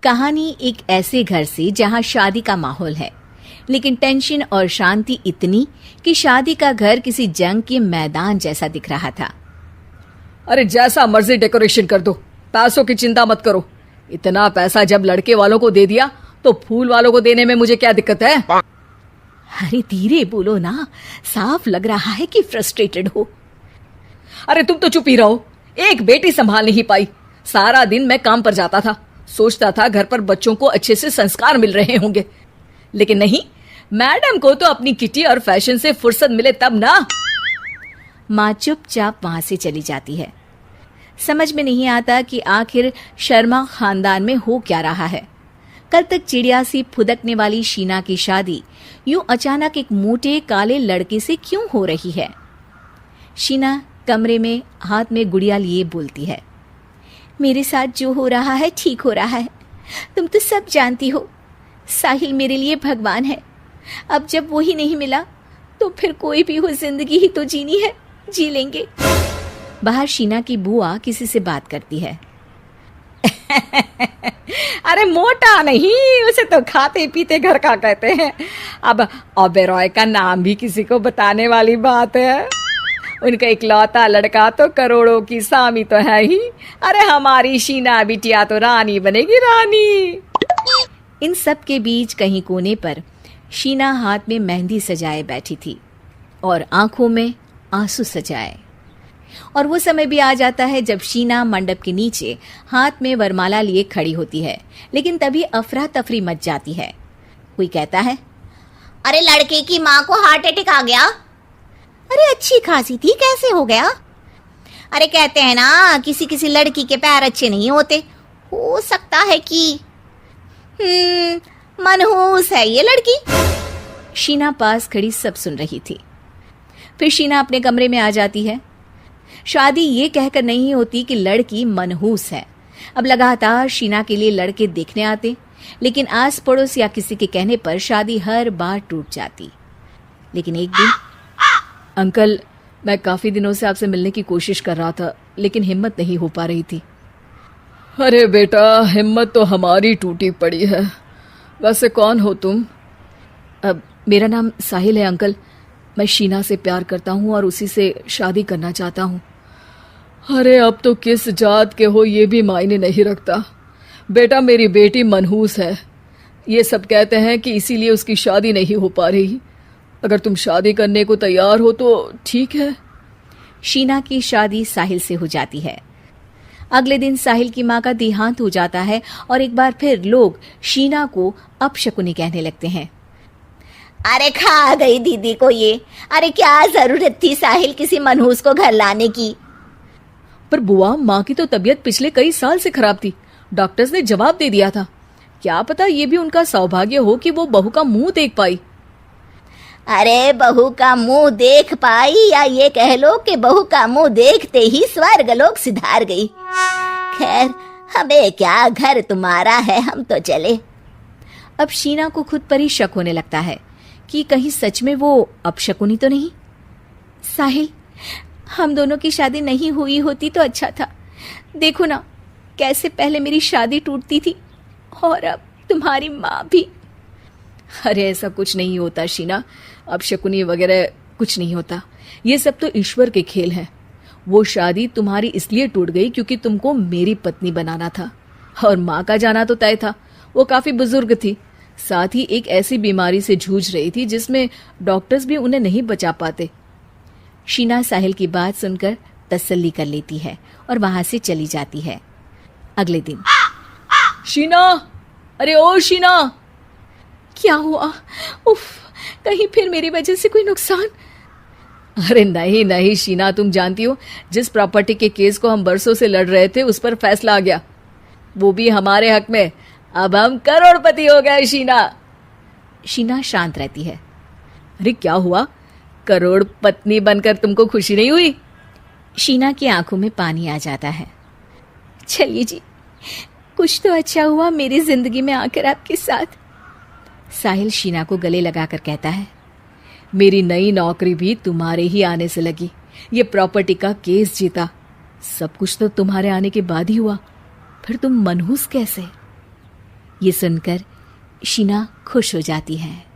कहानी एक ऐसे घर से जहां शादी का माहौल है, लेकिन टेंशन और शांति इतनी कि शादी का घर किसी जंग के मैदान जैसा दिख रहा था। अरे जैसा मर्जी डेकोरेशन कर दो, पैसों की चिंता मत करो। इतना पैसा जब लड़के वालों को दे दिया तो फूल वालों को देने में मुझे क्या दिक्कत है? अरे धीरे बोलो ना, साफ लग रहा है कि फ्रस्ट्रेटेड हो। अरे तुम तो चुप ही रहो। एक बेटी संभाल नहीं पाई। सारा दिन मैं काम पर जाता था, सोचता था घर पर बच्चों को अच्छे से संस्कार मिल रहे होंगे, लेकिन नहीं, मैडम को तो अपनी किटी और फैशन से फुर्सत मिले तब ना। माँ चुपचाप वहां से चली जाती है। समझ में नहीं आता कि आखिर शर्मा खानदान में हो क्या रहा है। कल तक चिड़िया सी फुदकने वाली शीना की शादी यूं अचानक एक मोटे काले लड़के से क्यों हो रही है? शीना कमरे में हाथ में गुड़िया लिए बोलती है, मेरे साथ जो हो रहा है ठीक हो रहा है। तुम तो सब जानती हो, साहिल मेरे लिए भगवान है। अब जब वो ही नहीं मिला तो फिर कोई भी हो, जिंदगी ही तो जीनी है, जी लेंगे। बाहर शीना की बुआ किसी से बात करती है। अरे मोटा नहीं, उसे तो खाते पीते घर का कहते हैं। अब ओबेरॉय का नाम भी किसी को बताने वाली बात है। उनका इकलौता लड़का तो करोड़ों की सामी तो है ही। अरे हमारी शीना बिटिया तो रानी बनेगी, रानी। इन सब के बीच कहीं कोने पर शीना हाथ में मेहंदी सजाए बैठी थी और आंखों में आंसू सजाए। और वो समय भी आ जाता है जब शीना मंडप के नीचे हाथ में वरमाला लिए खड़ी होती है, लेकिन तभी अफरा तफरी मच जाती है। कोई कहता है, अरे लड़के की माँ को हार्ट अटैक आ गया। अरे अच्छी खासी थी, कैसे हो गया? अरे कहते हैं ना, किसी किसी लड़की के पैर अच्छे नहीं होते। हो सकता है कि मनहूस है ये लड़की। शीना पास खड़ी सब सुन रही थी। फिर शीना अपने कमरे में आ जाती है। शादी ये कहकर नहीं होती कि लड़की मनहूस है। अब लगातार शीना के लिए लड़के देखने आते, लेकिन आस पड़ोस या किसी के कहने पर शादी हर बार टूट जाती। लेकिन एक दिन, अंकल, मैं काफी दिनों से आपसे मिलने की कोशिश कर रहा था, लेकिन हिम्मत नहीं हो पा रही थी। अरे बेटा, हिम्मत तो हमारी टूटी पड़ी है। वैसे कौन हो तुम? अब मेरा नाम साहिल है अंकल। मैं शीना से प्यार करता हूँ और उसी से शादी करना चाहता हूँ। अरे अब तो किस जात के हो ये भी मायने नहीं रखता। बेटा, मेरी बेटी मनहूस है। ये सब कहते हैं कि इसीलिए उसकी शादी नहीं हो पा रही। अगर तुम शादी करने को तैयार हो तो ठीक है। शीना की शादी साहिल से हो जाती है। अगले दिन साहिल की माँ का देहांत हो जाता है और एक बार फिर लोग शीना को अपशकुनी कहने लगते हैं। अरे खा गई दीदी को ये। अरे क्या जरूरत थी साहिल किसी मनहूस को घर लाने की? पर बुआ, माँ की तो तबीयत पिछले कई साल से खराब थी। डॉक्टर्स ने जवाब दे दिया था। क्या पता ये भी उनका सौभाग्य हो कि वो बहू का मुंह देख पाई। अरे बहू का मुंह देख पाई, या ये कह लो कि बहू का मुंह देखते ही स्वर्ग लोक सिधार गई। खैर, हमें क्या, घर तुम्हारा है, हम तो चले। अब शीना को खुद पर ही शक होने लगता है कि कहीं सच में वो अपशकुनी तो नहीं। साहिल, हम दोनों की शादी नहीं हुई होती तो अच्छा था। देखो ना, कैसे पहले मेरी शादी टूटती थी और अब तुम्हारी माँ भी। अरे ऐसा कुछ नहीं होता शीना, अपशकुनी वगैरह कुछ नहीं होता। ये सब तो ईश्वर के खेल हैं। वो शादी तुम्हारी इसलिए टूट गई क्योंकि तुमको मेरी पत्नी बनाना था, और माँ का जाना तो तय था। वो काफी बुजुर्ग थी, साथ ही एक ऐसी बीमारी से जूझ रही थी जिसमें डॉक्टर्स भी उन्हें नहीं बचा पाते। शीना साहिल की बात सुनकर तसल्ली कर लेती है और वहां से चली जाती है। अगले दिन, शीना, अरे ओ शीना। क्या हुआ? उफ, कहीं फिर मेरी वजह से कोई नुकसान? अरे नहीं नहीं शीना, तुम जानती हो, जिस प्रॉपर्टी के केस को हम बरसों से लड़ रहे थे उस पर फैसला आ गया, वो भी हमारे हक में। अब हम करोड़पति हो गए शीना। शीना शांत रहती है। अरे क्या हुआ? करोड़ पत्नी बनकर तुमको खुशी नहीं हुई? शीना की आंखों में पानी आ जाता है। चलिए जी, कुछ तो अच्छा हुआ मेरी जिंदगी में आकर आपके साथ। साहिल शीना को गले लगाकर कहता है, मेरी नई नौकरी भी तुम्हारे ही आने से लगी। ये प्रॉपर्टी का केस जीता, सब कुछ तो तुम्हारे आने के बाद ही हुआ। फिर तुम मनहूस कैसे? ये सुनकर शीना खुश हो जाती है।